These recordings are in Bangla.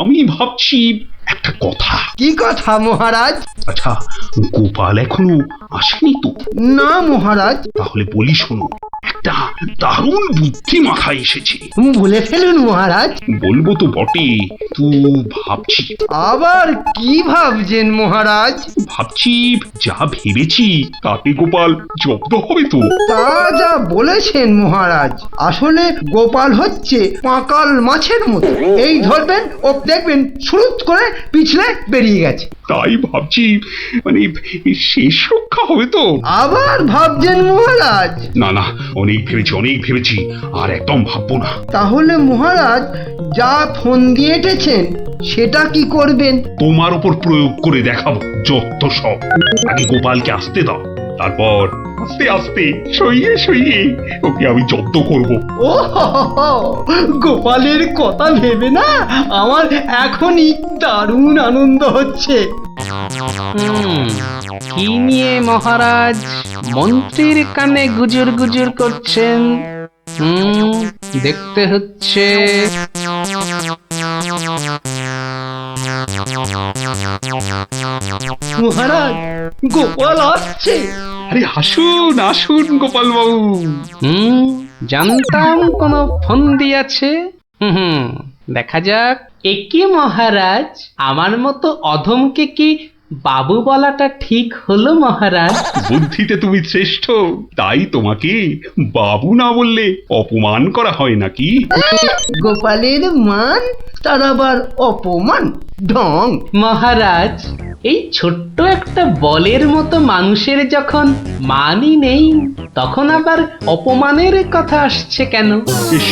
আমি ভাবছি একটা কথা। কি কথা মহারাজ? আচ্ছা, গোপাল এখনো আসেনি তো? না মহারাজ। তাহলে বলি শোনো, একটা দারুণ বুদ্ধি মাথায় এসেছে। বলে ফেলুন মহারাজ। বলবো তো বটে, তো ভাবছি। আবার কি ভাবছেন মহারাজ? ভাবছি যা ভেবেছি তাতে গোপাল জব্দ হবে তো? তা যা বলেছেন মহারাজ, আসলে গোপাল হচ্ছে পাঁকাল মাছের মতো। এই ধরবেন ও দেখবেন সুরুত করে পিছলে বেরিয়ে গেছে। তাই ভাবছি, মানে শেষ রক্ষা হবে তো? আবার ভাবছেন মহারাজ? না না, অনেক ভেবেছি, আর একদম ভাববো না। তাহলে মহারাজ যা ফোন দিয়ে এঁটেছেন সেটা কি করবেন? তোমার উপর প্রয়োগ করে দেখাবো যত সব। আগে গোপালকে আসতে দাও, তারপর আস্তে আস্তে সইয়ে ওকে আমি জব্দ করবো। ও হো হো হো, গোপালের কথা ভেবে না আমার এখনই দারুণ আনন্দ হচ্ছে। কি নিয়ে মহারাজ মন্ত্রীর কানে গুজুর গুজুর করছেন? দেখতে হচ্ছে। মহারাজ, গোপাল আসছে। আরে আসুন গোপাল বাবু। জানতাম কোন ফোন দিয়েছে। দেখা যাক। একি মহারাজ, আমার মতো অধমকে কি বাবু বলাটা ঠিক হলো মহারাজ? বুদ্ধিতে তুমি শ্রেষ্ঠ, তাই তোমাকে বাবু না বললে অপমান করা হয় নাকি? গোপালের মান, তার আবার অপমান? ঢং! মহারাজ, এই ছোট্ট একটা বলের মতো মানুষের যখন মানই নেই, তখন আবার অপমানের কথা আসছে কেন? ইস,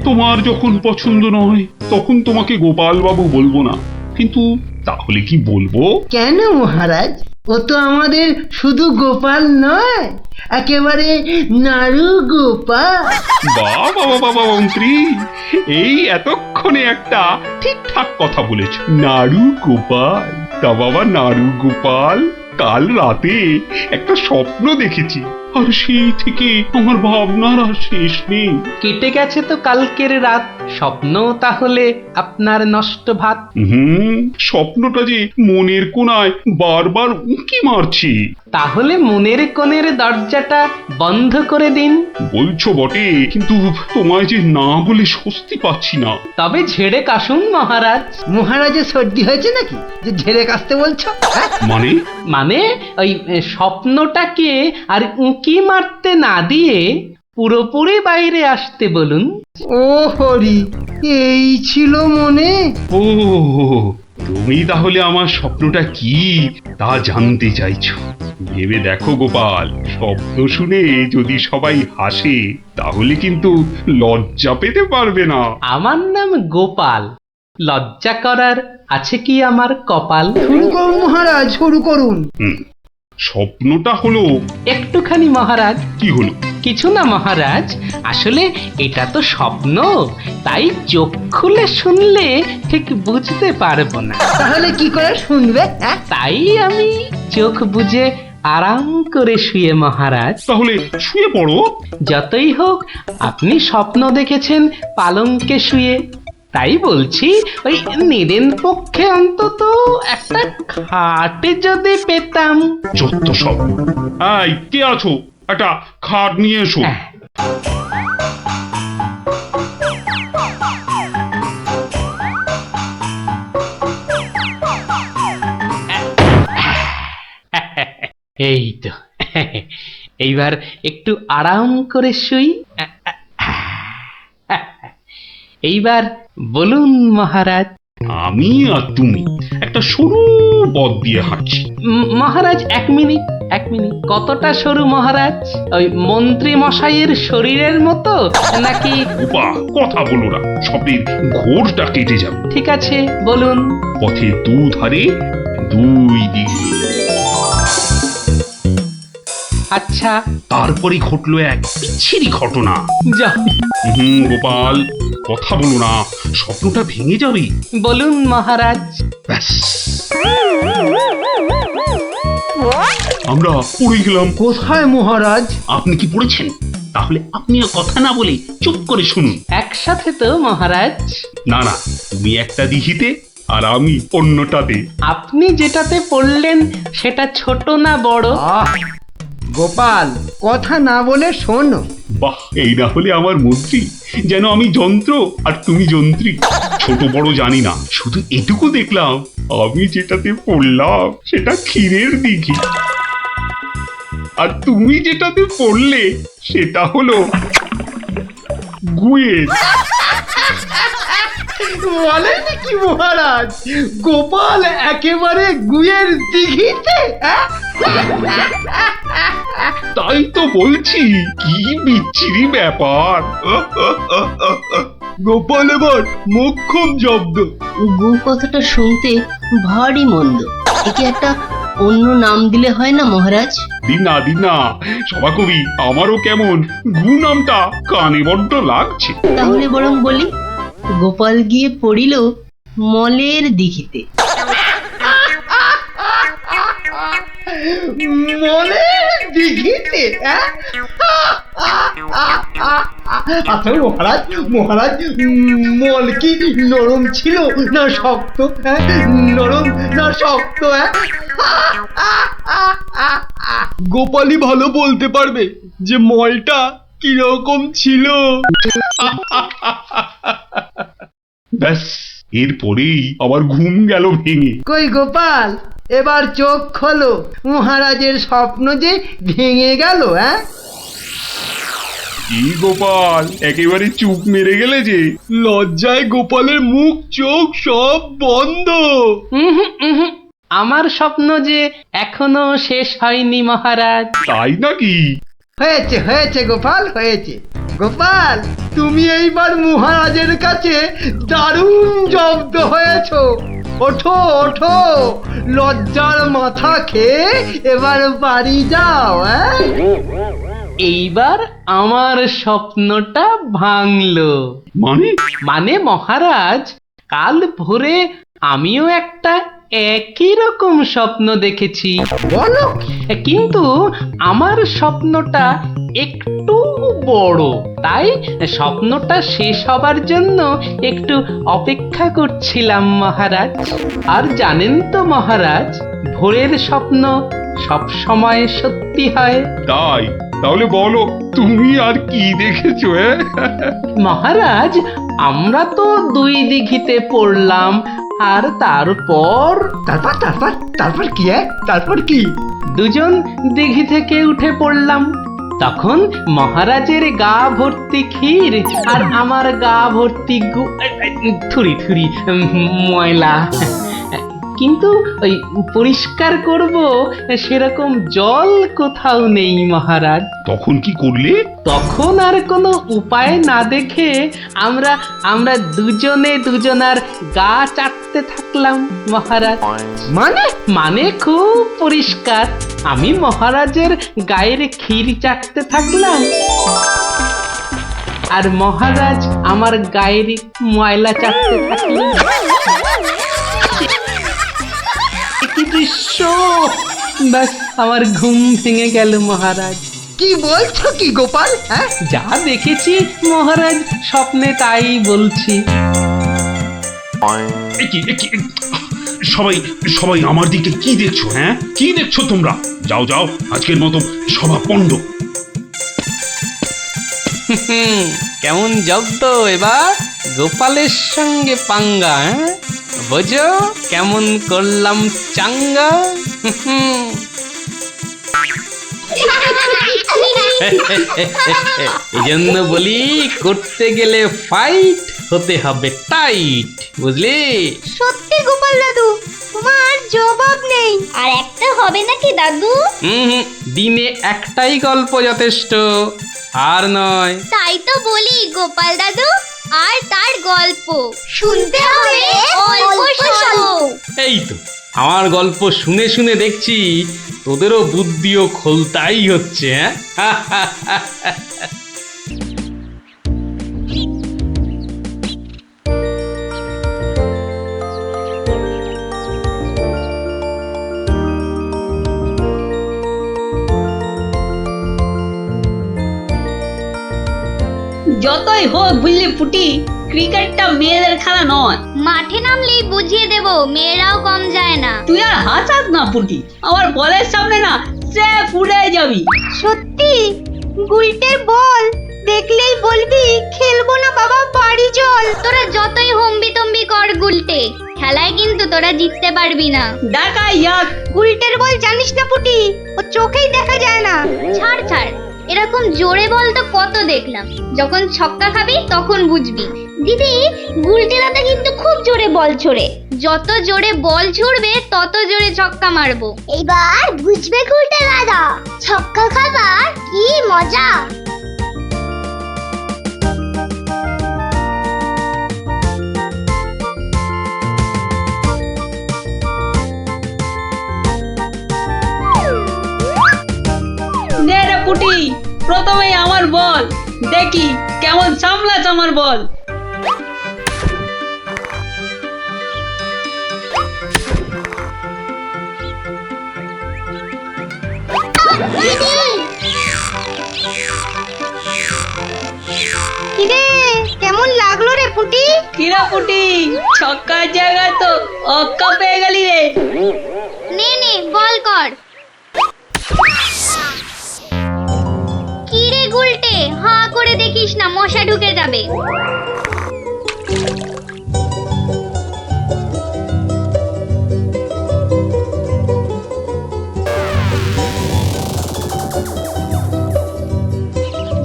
তোমার যখন পছন্দ নয় তখন তোমাকে গোপাল বাবু বলবো না, কিন্তু তাহলে কি বলবো? কেন মহারাজ? ও তো আমাদের শুধু গোপাল নয়, একেবারে নাড়ু গোপাল। বাবা মন্ত্রী, এই এতক্ষণে একটা ঠিকঠাক কথা বলেছ। নাড়ু গোপাল? তা বাবা নাড়ু গোপাল, কাল রাতে একটা স্বপ্ন দেখেছি, আর সেই থেকে আমার ভাবনার আর শেষ নেই। কেটে গেছে তো কালকের রাত, স্বপ্ন তাহলে আপনার নষ্ট ভাত। স্বপ্নটা যে মনের কোণায় বারবার উঁকি মারছি। তাহলে মনের কোণের দরজাটা বন্ধ করে দিন। বলছো বটে, কিন্তু তোমায় যে না বলে স্বস্তি পাচ্ছি না। তবে ঝেড়ে কাশুন মহারাজ। মহারাজের সর্দি হয়েছে নাকি যে ঝেড়ে কাশতে বলছো? মানে? মানে ওই স্বপ্নটাকে আর উঁকি মারতে না দিয়ে পুরোপুরি বাইরে আসতে বলুন। ও হরি, এই ছিল মনে? ও, তুমি তাহলে আমার স্বপ্নটা কি তা জানতে চাইছো? ভেবে দেখো গোপাল, শব্দ শুনে যদি সবাই হাসে তাহলে কিন্তু লজ্জা পেতে পারবে না। আমার নাম গোপাল, লজ্জা করার আছে কি আমার কপাল? শুরু করুন মহারাজ, শুরু করুন। স্বপ্নটা হলো? একটুখানি মহারাজ। কি হলো? কিছু না মহারাজ, আসলে এটা তো স্বপ্ন, তাই চোখ খুলে শুনলে ঠিক বুঝতে পারবো না। তাহলে কি করে শুনবে? তাই আমি চোখ বুজে আরাম করে শুয়ে মহারাজ। তাহলে শুয়ে পড়ো। যতই হোক আপনি স্বপ্ন দেখেছেন পালঙ্কে শুয়ে, তাই বলছি ওই নিদেন পক্ষে অন্তত একটা খাটে যদি পেতাম। যত সব। এই, কে আছো? একটা খাট নিয়ে এসো। এই তো, এইবার একটু আরাম করে শুই। এইবার বলুন মহারাজ। আমি আর তুমি একটা সরু পথ দিয়ে হাঁটছি। মহারাজ এক মিনিট। কতটা সরু মহারাজ? ওই মন্ত্রী মশাইয়ের শরীরের মতো নাকি? উপা, কথা বলো না, স্বপ্নের ঘোরটা কেটে যাবে। ঠিক আছে, বলুন। পথের দুধারে দুই দিকে। আচ্ছা। তারপরে ঘটলো এক বিচ্ছিরি ঘটনা। যা। গোপাল, কথা বলো না, স্বপ্নটা ভেঙে যাবে। বলুন মহারাজ। ব্যাস, আমরা পড়ে গেলাম। কোথায় মহারাজ? আপনি কি পড়েছেন? তাহলে আপনিও কথা না বলে চুপ করে শুনুন। একসাথে তো মহারাজ? না, তুমি একটা দিঘিতে আর আমি অন্যটাতে। আপনি যেটাতে পড়লেন সেটা ছোট না বড়? আহ গোপাল, কথা না বলে শোনো। বাহ, এই না হলে আমার মন্ত্রী, যেন আমি যন্ত্র আর তুমি যন্ত্রী। ছোট বড় জানি না, শুধু এটুকু দেখলাম আমি যেটাতে পড়লাম সেটা ক্ষীরের দিঘি, আর তুমি যেটাতে পড়লে সেটা হলো গুয়ের। বলেন কি মহারাজ, গোপাল একেবারে গুয়ের দিঘিতে? তাই তো বলছি, কি বিচ্ছিরি ব্যাপার। গোপাল এবার মোক্ষম জব্দ। গু কথাটা শুনতে ভারী মন্দ। একে একটা অন্য নাম দিলে হয় না মহারাজ? দিন না সভাকবি, আমারও কেমন গু নামটা কানে বড্ড লাগছে। তাহলে বরং বলি, গোপাল গিয়ে পড়িল মলের দিঘিতে। মলের দিঘিতে? আচ্ছা মহারাজ, মল কি নরম ছিল না শক্ত? নরম না শক্ত? গোপালই ভালো বলতে পারবে যে মলটা কিরকম ছিল। ব্যাস, এরপরেই আবার ঘুম গেল ভেঙে। কই গোপাল, এবার চোখ খোলো, মহারাজের স্বপ্ন যে ভেঙে গেল। কি গোপাল, একেবারে চুপ মেরে গেলে যে। লজ্জায় গোপালের মুখ চোখ সব বন্ধ। উহুম, উহুম। আমার স্বপ্ন যে এখনো শেষ হয়নি মহারাজ। তাই নাকি? হয়েছে গোপাল, হয়েছে। গোপাল, তুমি এইবার মহারাজের কাছে দারুণ জব্দ হয়েছো। ওঠো, লজ্জার মাথা খেয়ে এবার বাড়ি যাও। এইবার আমার স্বপ্নটা ভাঙলো। মানে মহারাজ, কাল ভোরে আমিও একটা একই রকম স্বপ্ন দেখেছি, বলো? কিন্তু আমার স্বপ্নটা একটু বড়, তাই স্বপ্নটা শেষ হবার জন্য একটু অপেক্ষা করছিলাম মহারাজ। আর জানেন তো মহারাজ, ভোরের স্বপ্ন সব সময় সত্যি হয়। তাই? তাহলে বলো, তুমি আর কি দেখেছো? মহারাজ, আমরা তো দুই দিঘিতে পড়লাম, আর তারপর কি? তারপর কি? দুজন দিঘি থেকে উঠে পড়লাম। তখন মহারাজের গা ভর্তি ক্ষীর আর আমার গা ভর্তি থুরি ময়লা, কিন্তু ওই পরিষ্কার করব সেরকম জল কোথাও নেই মহারাজ। তখন কি করলে? তখন আর কোনো উপায় না দেখে আমরা দুজনার গা চাটতে থাকলাম মহারাজ। মানে খুব পরিষ্কার। আমি মহারাজের গায়ের ক্ষীর চাটতে থাকলাম, আর মহারাজ আমার গায়ের ময়লা চাটতে থাকলেন। কি দৃশ্য! ব্যাস, আমার ঘুম ভেঙে গেল মহারাজ। কি বলছো কি গোপাল? যা দেখেছি মহারাজ, স্বপ্নে তাই বলছি। সবাই আমার দিকে কি দেখছো? কি দেখছো তোমরা? যাও, আজকের মতো সভা পণ্ড। কেমন জব্দ এবার গোপালের সঙ্গে পাঙ্গা? বোঝো কেমন করলাম চাঙ্গা? এই জন্য বলি, করতে গেলে ফাইট হতে হবে টাইট, বুঝলি? সত্যি গোপাল দাদু, তোমার জবাব নেই। আর একটা হবে নাকি দাদু? দিনে একটাই গল্প যথেষ্ট, আর নয়। তাই তো বলি গোপাল দাদু, আর তার গল্প শুনতে হবে অল্প শোনো। এই তো, আমার গল্প শুনে শুনে দেখছি তোদেরও বুদ্ধিও খোলতাই হচ্ছে। যতই হোক বুঝলি পুটি, ক্রিকেটটা মেয়েদের খেলা নয়। মাঠে নামলেই বুঝিয়ে দেব মেয়েরাও কম যায় না। তুই আর হাসাস না পুটি, আমার বলের সামনে না সে ফুলে যাবি। সত্যি গুলটের বল দেখলেই বলবি খেলবো না বাবা, বাড়ি চল। তোরা যতই হম্বি তম্বি কর গুলটে, খেলায় কিন্তু তোরা জিততে পারবি না। ডাকা ইয়াক। গুলটের বল জানিস না পুটি, ও চোখেই দেখা যায় না। ছাড় ছাড়, এরকম জোরে বল তো কত দেখলাম, যখন ছক্কা খাবি তখন বুঝবি। দিদি, গুলটে দাদা কিন্তু খুব জোরে বল ছোড়ে, যত জোরে বল ছুড়বে তত জোরে ছক্কা মারবো। এইবার বুঝবে গুলটে দাদা, ছক্কা খাবার কি মজা। নে রে পুটি, প্রথমেই আমার বল, দেখি কেমন সামলাস আমার বল। কিরে, কেমন লাগলো রে পুটি? কিরা পুটি, ছক্কার জায়গায় তো অক্কা পেয়ে গেলি রে। নে নে বল কর। কি রে গুলটে, হাঁ করে দেখিস না, মশা ঢুকে যাবে।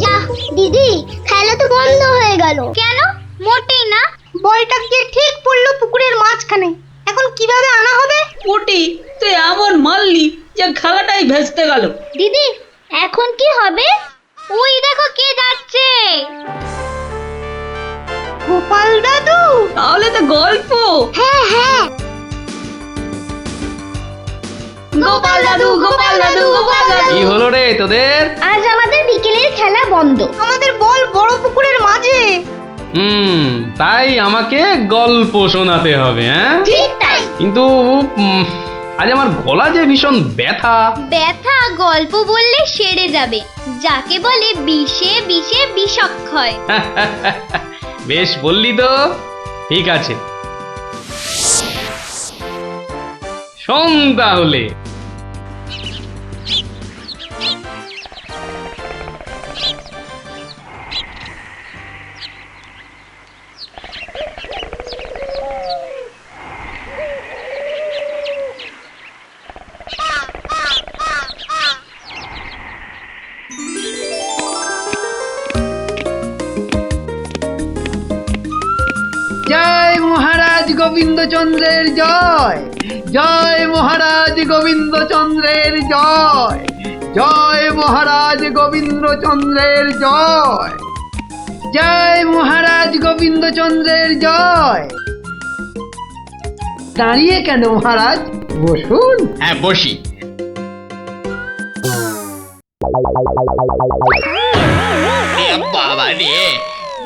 যা দিদি, খেলা তো বন্ধ হয়ে গেল। কেন? মোটেই না, বলটা গিয়ে ঠিক পড়লো পুকুরের মাঝখানে। এখন কিভাবে আনা হবে? পুটি, তুই এমন মারলি যে খেলাটাই ভেস্তে গেল। দিদি, এখন কি হবে? ওই দেখো কে যাচ্ছে। গোপাল দাদু। তাহলে তো গল্প। হ্যাঁ হ্যাঁ, গোপাল দাদু, গোপাল দাদু, গোপাল দাদু। কি হলো রে তোদের? আজ আমাদের বিকেলের খেলা বন্ধ। আমাদের বল বড় পুকুরের মাঝে। তাই আমাকে গল্প শোনাতে হবে, হ্যাঁ? ঠিক তাই। কিন্তু আজ আমার গলা যে ভীষণ ব্যথা। ব্যথা গল্প বললে সেরে যাবে, যাকে বলে বিষে বিষে বিষক্ষয়। বেশ বললি তো, ঠিক আছে, শোন তাহলে। জয় মহারাজ গোবিন্দচন্দ্রের জয়, জয় মহারাজ গোবিন্দচন্দ্রের জয়, জয় মহারাজ গোবিন্দচন্দ্রের জয়, জয় মহারাজ গোবিন্দচন্দ্রের জয়। দাঁড়িয়ে কেন মহারাজ, বসুন। হ্যাঁ বসি। বাবা রে,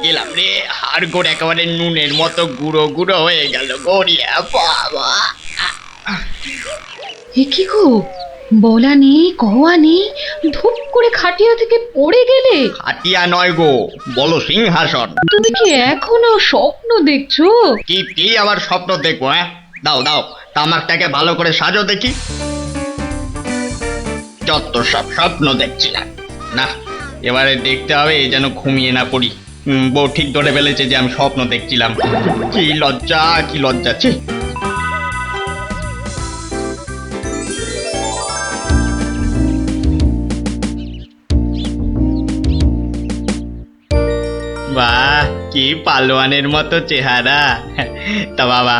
গেলাম রে, হাড় গোড় একেবারে নুনের মতো গুঁড়ো গুঁড়ো হয়ে গেল গড়িয়া। বাবা, কি গো, বলা নেই কওয়া নেই, ধূপ করে খাটিয়া থেকে পড়ে গেলে। হাতিয়া নয় গো, বলো সিংহাসন। তুমি কি এখনো স্বপ্ন দেখছো? কি কি আবার স্বপ্ন দেখবো? হ্যাঁ, দাও দাও, তামাকটাকে ভালো করে সাজো দেখি। যত সব স্বপ্ন দেখছিলাম, না এবারে দেখতে হবে যেন ঘুমিয়ে না পড়ি। বউ ঠিক ধরে ফেলেছে যে আমি স্বপ্ন দেখছিলাম। কি লজ্জা, কি লজ্জা। ছি। বাহ, কি পালোয়ানের মতো চেহারা। তা বাবা,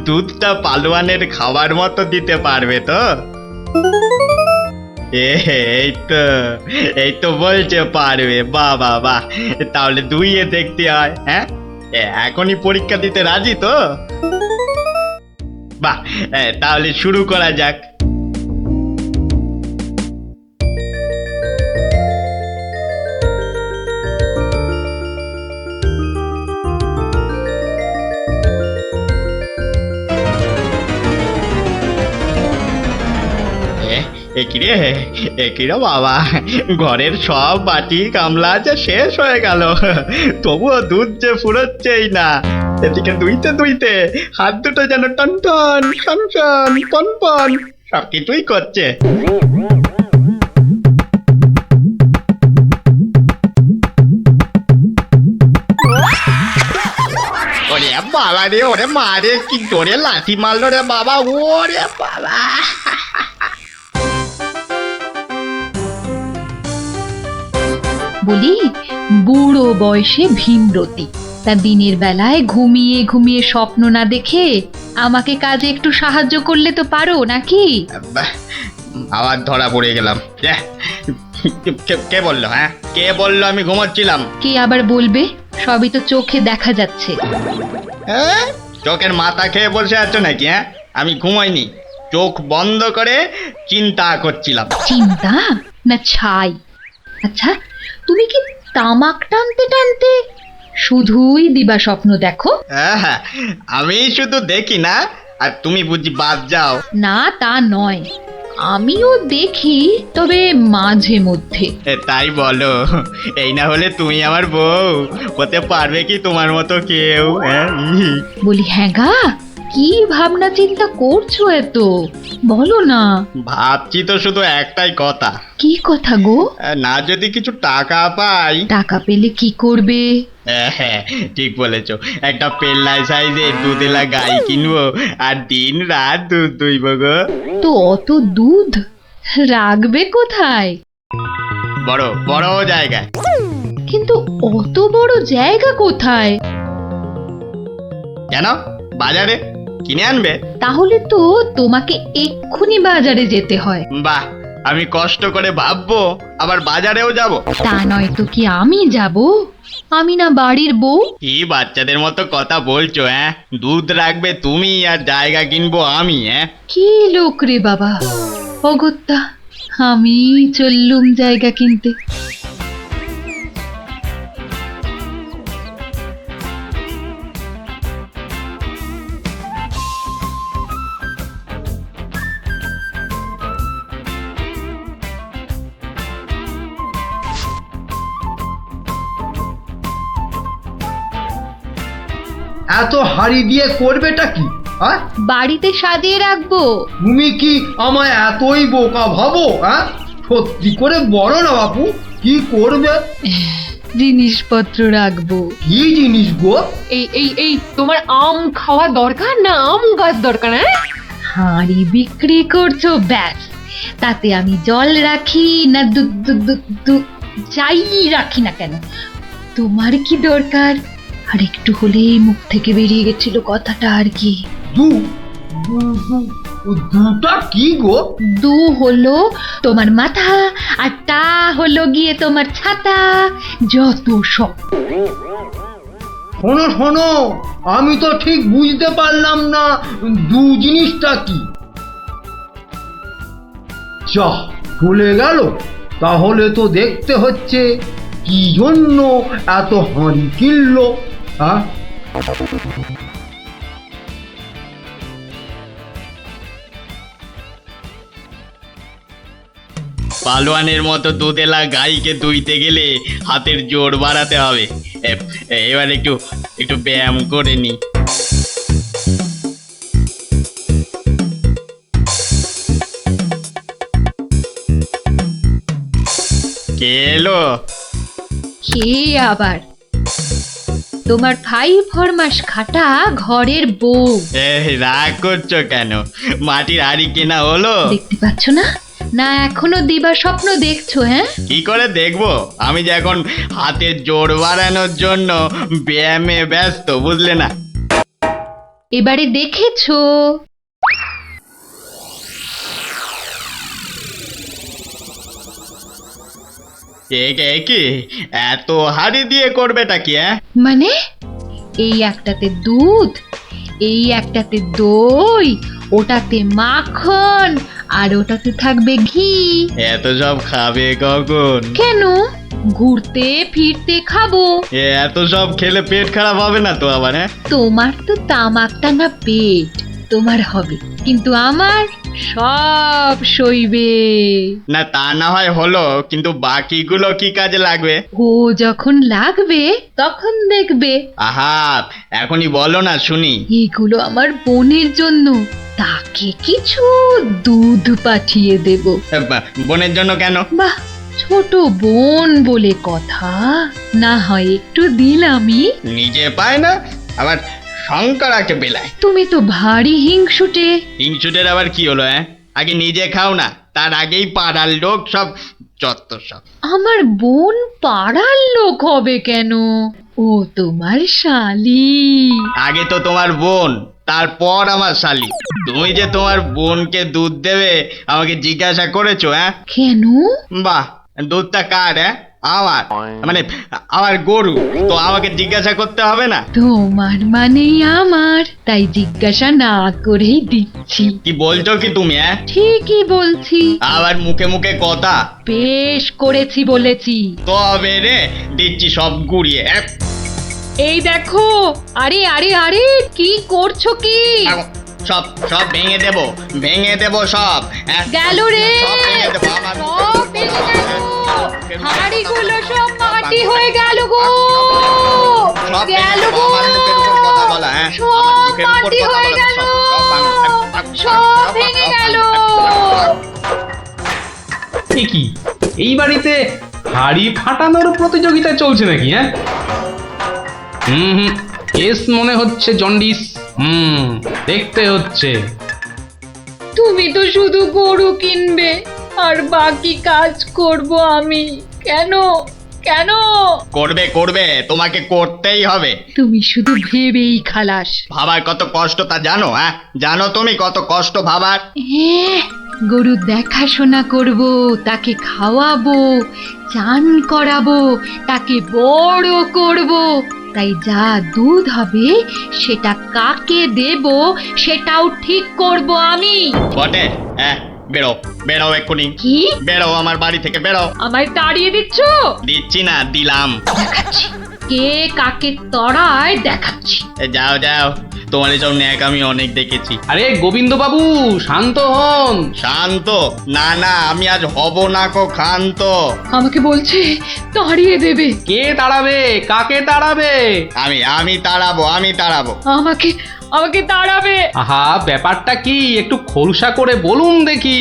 দুধটা পালোয়ানের খাবার মতো দিতে পারবে তো? এই তো বলছে পারবে। বাহ বাহ বাহ, তাহলে দুইয়ে দেখতে হয়। হ্যাঁ, এখনই পরীক্ষা দিতে রাজি তো? বাহ, তাহলে শুরু করা যাক। একিরে বাবা, ঘরের সব বাটি গামলা যে শেষ হয়ে গেল, তবুও দুধ যে ফুরোচ্ছেই না। এদিকে দুইতে দুইতে হাত দুটো যেন টন টন টন টন পন পন সব কিছুই করছে। ওরে বাবা রে, ওরে মা রে, কি জোরে লাথি মারলো রে বাবা, ওরে বাবা। বলি বুড়ো বয়সে ভীমরতি, তা দিনের বেলায় ঘুমিয়ে ঘুমিয়ে স্বপ্ন না দেখে আমাকে কাজে একটু সাহায্য করলে তো পারো নাকি? বাহ, আবার ধরা পড়ে গেলাম। কে বললো? হ্যাঁ, কে বললো আমি ঘুমাচ্ছিলাম? কে আবার বলবে? সবই তো চোখে দেখা যাচ্ছে। হ্যাঁ, চোখের মাথা খেয়ে বসে আছো নাকি? হ্যাঁ, আমি ঘুমাইনি, চোখ বন্ধ করে চিন্তা করছিলাম। চিন্তা না ছাই? আচ্ছা, তুমি কি তামাক টানতে টানতে শুধুই দিবা স্বপ্ন দেখো? হ্যাঁ, আমি শুধু দেখি না, আর তুমি বুঝি বাদ যাও? না তা নয়, আমিও দেখি, তবে মাঝে মধ্যে। তাই বলো? এই না হলে তুমি আমার বউ হতে পারবে কি তোমার মতো কেউ? হ্যাঁ, বলি হ্যাঁ গা, কি ভাবনা চিন্তা করছো এত? বলো না। ভাবছি তো শুধু একটাই কথা। কি কথা গো? না যদি কিছু টাকা পাই। টাকা পেলে কি করবে? হ্যাঁ, ঠিক বলেছো, একটা পেল্লাই সাইজের দুধেলা গাই কিনবো আর দিন রাত দুধ দুইব গো। তো অত দুধ রাখবে কোথায়? বড় বড় জায়গায়। কিন্তু অত বড় জায়গা কোথায়? কেন, বাজারে কিনে আনবে? তাহলে তো তোমাকে এক্ষুনি বাজারে যেতে হয়। বাহ, আমি কষ্ট করে ভাববো আবার বাজারেও যাব? তা নয় তো কি আমি যাব? আমি না বাড়ির বউ? কি বাচ্চাদের মতো কথা বলছো? হ্যাঁ, দুধ রাখবে তুমি আর জায়গা কিনবো আমি? হ্যাঁ, কি লোক রে বাবা, অগত্যা আমি চললুম জায়গা কিনতে। এত হাড়ি দিয়ে করবেটা কি? হ্যাঁ, বাড়িতে সাজিয়ে রাখবো। তুমি কি আমায় এতই বোকা ভাবো? হ্যাঁ, সত্যি করে বলো না বাপু, কি করবে? জিনিসপত্র রাখবো। কি জিনিস গো? এই এই এই তোমার আম খাওয়া দরকার না আম গাছ দরকার? হ্যাঁ, হাঁড়ি বিক্রি করছো ব্যাস, তাতে আমি জল রাখি না যাই রাখি না কেন, তোমার কি দরকার? আর একটু হলেই মুখ থেকে বেরিয়ে গেছিল কথাটা আর কি। দুটা কি গো? দু হলো তোমার মাথা, আর টা হলো গিয়ে তোমার ছাতা, যত সব। শোনো শোনো, আমি তো ঠিক বুঝতে পারলাম না দু জিনিসটা কি। যা চলে গেল, তাহলে তো দেখতে হচ্ছে কি জন্য এত হাঁড়ি কিনলো। হ্যাঁ, পালোয়ানের মতো দুধেলা গাইকে দুইতে গেলে হাতের জোর বাড়াতে হবে। এবার একটু একটু ব্যায়াম করে নি। কে এলো? কে আবার? তোমার ভাই ফরমাস খাটা ঘরের বউ। রাগ করছো কেন? মাটির হাড়ি কেনা হলো? দেখতে পাচ্ছ না? না এখনো দিবা স্বপ্ন দেখছো? হ্যাঁ, কি করে দেখবো? আমি যে এখন হাতের জোর বাড়ানোর জন্য ব্যায়ামে ব্যস্ত, বুঝলে না? এবারে দেখেছো? কি এত হাড়ি দিয়ে করবেটা কি? মানে এই একটাতে দুধ, এই একটাতে দই, ওটাতে মাখন, আর ওটাতে থাকবে ঘি। এত সব খাবে কখন? কেন, ঘুরতে ফিরতে খাবো। এত সব খেলে পেট খারাপ হবে না তো আবার? তোমার তো তামাক টানা পেট, তোমার হবে, কিন্তু আমার সব সইবে। না তা না হয় হলো, কিন্তু বাকিগুলো কি কাজে লাগবে? ও যখন লাগবে তখন দেখবে। আহা, এখনই বলো না শুনি। এগুলো আমার বোনের জন্য, তাকে কিছু দুধ পাঠিয়ে দেব। বোনের জন্য কেন? বাহ, ছোট বোন বলে কথা, না হয় একটু দিলামই। নিজে পায় না, আবার শঙ্করাকে বেলায়। তুমি তো ভারী হিংসুটে। হিংসুটের আবার কি হলো? আগে নিজে খাও না, তার আগেই পাড়ার লোক সব যত সব। আমার বোন পাড়ার লোক হবে কেন? ও তোমার শালি। আগে তো তোমার বোন, তারপর আমার শালি। তুমি যে তোমার বোনকে দুধ দেবে আমাকে জিজ্ঞাসা করেছো? কেন? বাহ, দুধটা কার? আমার, মানে আমার গরু, তো আমাকে জিজ্ঞাসা করতে হবে না? তোমার মানেই আমার, তাই জিজ্ঞাসা না করেই দিচ্ছি। কি বলছো কি তুমি? ঠিকই বলছি, আবার মুখে মুখে কথা। বেশ করেছি বলেছি। তবে রে দিচ্ছি সব গুড়িয়ে। এই দেখো, আরে আরে আরে, কি করছো কি? সব সব ভেঙে দেবো, ভেঙে দেবো সব। গেল রে, সব ভেঙে দেবো আমার। সব ভেঙে গেল, হাঁড়িগুলো সব মাটি হয়ে গেল গো, সব গেল গো, আমার মুখের উপর কথা বলা। সব মাটি হয়ে গেল, সব ভেঙে গেল। এ কি, এই বাড়িতে হাড়ি ফাটানোর প্রতিযোগিতা চলছে নাকি? হুম, কেস মনে হচ্ছে জন্ডিস। দেখতে হচ্ছে। তুমি তো শুধু গরু কিনবে আর বাকি কাজ করব আমি। কেন কেন? করবে করবে, তোমাকে করতেই হবে। তুমি শুধু ভেবেই খালাস। ভাবার কত কষ্ট তা জানো? জানো তুমি কত কষ্ট ভাবার? গরু দেখাশোনা করব, তাকে খাওয়াবো, চান করাবো, তাকে বড় করব, তাই যা দুধ হবে সেটা কাকে দেব সেটাও ঠিক করব আমি। বটে? বেরো বেরো এক্ষুনি। কি? বেরো আমার বাড়ি থেকে, বেরো। আমায় তাড়িয়ে দিচ্ছ? দিচ্ছি না, দিলাম। দেখাচ্ছি কে কাকে তড়ায়, দেখাচ্ছি। যাও যাও, তোমার এসব ন্যাক আমি অনেক দেখেছি। আরে গোবিন্দ বাবু, শান্ত হন। শান্ত? না না, আমি আজ হব না কো ক্ষান্ত। আমাকে বলছে তাড়িয়ে দেবে। কে তাড়াবে? কাকে তাড়াবে? আমি তাড়াবো, আমি তাড়াবো। আমাকে আমাকে তাড়াবে। আহা, ব্যাপারটা কি একটু খোলসা করে বলুন দেখি।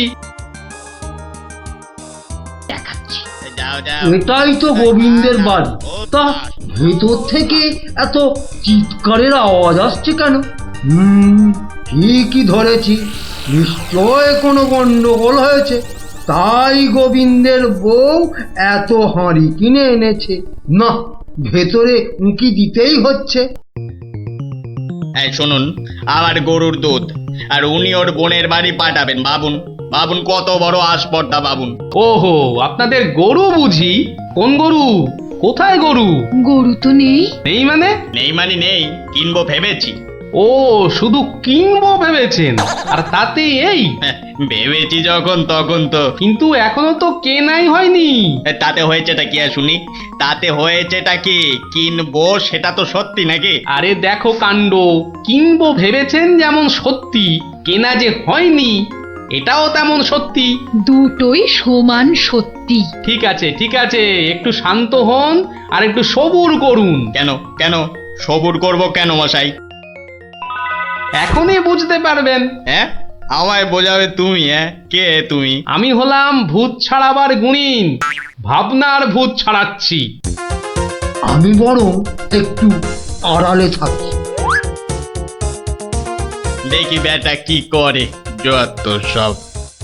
দেখাচ্ছি। যাও যাও। এটাই তো গোবিন্দের বাড়ি। তা ভেতর থেকে এত চিৎকারের আওয়াজ আসছে কেন? ঠিকই ধরেছি, নিশ্চয় কোনো গন্ডগোল হয়েছে, তাই গোবিন্দের বউ এত হাঁড়ি কিনে এনেছে। না, ভেতরে উঁকি দিতেই হচ্ছে। এই শুনুন, আমার গরুর দুধ, আর উনি ওর বোনের বাড়ি পাঠাবেন। ভাবুন ভাবুন, কত বড় আসপর্দা ভাবুন। ওহো, আপনাদের গরু বুঝি? কোন গরু? কোথায় গরু? গরু তো নেই। নেই মানে? নেই মানে নেই, কিনবো ভেবেছি। ও, শুধু কিনবো ভেবেছেন? আর তাতে এই? ভেবেছি যখন তখন তো। কিন্তু এখনো তো কেনাই হয়নি। তাতে হয়েছেটা কি শুনি? তাতে হয়েছেটা কি? কিনবো সেটা তো সত্যি নাকি? আরে দেখো কাণ্ড, কিনবো ভেবেছেন যেমন সত্যি, কেনা যে হয়নি এটাও তেমন সত্যি। দুটোই সমান সত্যি। ঠিক আছে ঠিক আছে, একটু শান্ত হন আর একটু সবুর করুন। কেন কেন সবুর করব কেন মশাই? এখনই বুঝতে পারবেন। আমায় বোঝাবে তুমি? কে তুমি? আমি হলাম ভূত ছাড়াবার গুণিন, ভাবনার ভূত ছাড়াচ্ছি। আমি বরং একটু আড়ালে থাকি। দেখি বেটা কি করে, যত সব।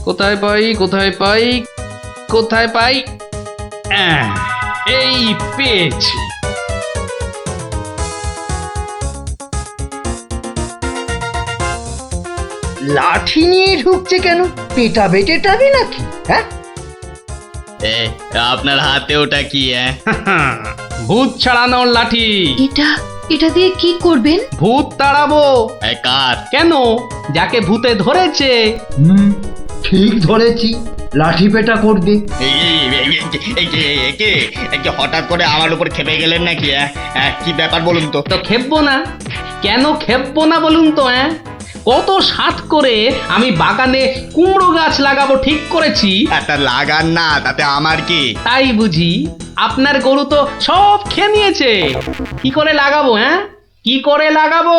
কোথায় পাই কোথায় পাই কোথায় পাই? এই পেয়েছি। লাঠি নিয়ে ঢুকছে কেন? পেটা বেটেটাবে নাকি? আপনার হাতে ওটা কি? ভূত ছাড়ানোর লাঠি। এটা দিয়ে কি করবেন? ভূত তাড়াবো। কার? কেন? যাকে ভূতে ধরেছে। ঠিক ধরেছি, লাঠি পেটা করবে। হঠাৎ করে আমার উপর খেপে গেলেন নাকি? কি ব্যাপার বলুন তো? তো খেপবো না? কেন খেপবো না বলুন তো? কত সাত করে আমি বাগানে কুমড়ো গাছ লাগাবো ঠিক করেছি। একটা লাগান না, তাতে আমার কি? তাই বুঝি আপনার গরু তো সব খেয়ে নিয়েছে। কি করে লাগাবো? হ্যাঁ, কি করে লাগাবো?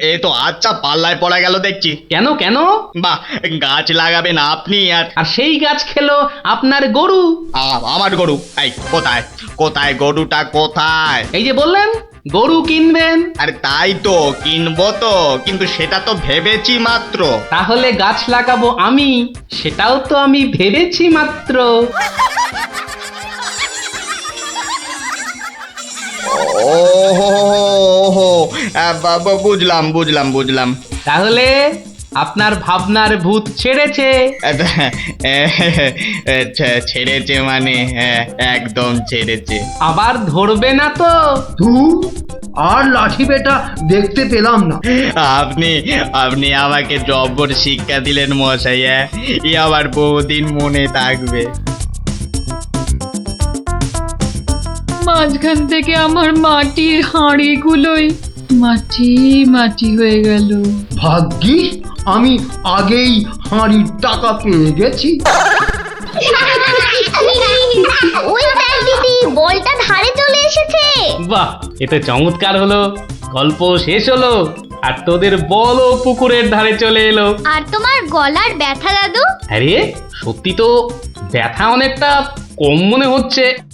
এ তো আচ্ছা পাল্লায় পড়া গেল দেখছি। কেন কেন? বাহ, গাছ লাগাবেন আপনি আর আর সেই গাছ খেলো আপনার গরু। আমার গরু? এই কোথায় কোথায় গরুটা কোথায়? এই যে বললেন গরু কিনবেন। আরে তাই তো কিনবো তো, কিন্তু সেটা তো ভেবেছি মাত্র। তাহলে গাছ লাগাবো আমি, সেটাও তো আমি ভেবেছি মাত্র। ওহো, বুঝলাম বুঝলাম বুঝলাম। তাহলে আপনার ভাবনার ভূত ছেড়েছে। ছেড়েছে মানে? একদম ছেড়েছে। আবার ধরবে না তো? ধুর, আর লাঠি বেটা দেখতে পেলাম না। আপনি আপনি আমাকে জব্বর শিক্ষা দিলেন মশাই। এ আবার বহুদিন মনে থাকবে। মাঝখান থেকে আমার মাটির হাঁড়িগুলোই মাটি মাটি হয়ে গেল। ভাগ্যিস আমি আগেই হাঁড়ির টাকা পেয়ে গেছি। ওই দেখ দিদি, বলটা ধারে চলে এসেছে। বাহ, এটা চমৎকার হলো। গল্প শেষ হলো আর তোদের বলও পুকুরের ধারে চলে এলো। আর তোমার গলার ব্যথা দাদু? আরে সত্যি তো ব্যথা অনেকটা কম মনে হচ্ছে।